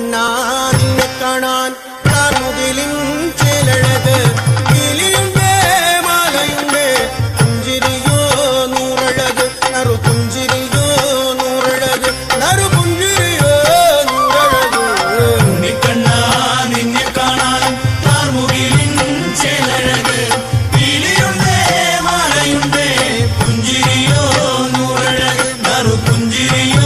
ഉണ്ണിക്കണ്ണാ നിന്നെ കാണാൻ കാർമുകിലിൻ ചേലഴക് കിളിയുണ്ട് മാലയുണ്ട് പുഞ്ചിരിയോ നൂറഴക് നറു പുഞ്ചിരിയോ നൂറഴക് നറു പുഞ്ചിരിയോ നൂറഴക് ഉണ്ണിക്കണ്ണാ നിന്നെ കാണാൻ കാർമുകിലിൻ ചേലഴക് കിളിയുണ്ട് മാലയുണ്ട് പുഞ്ചിരിയോ നൂറഴക് നറു പുഞ്ചിരിയോ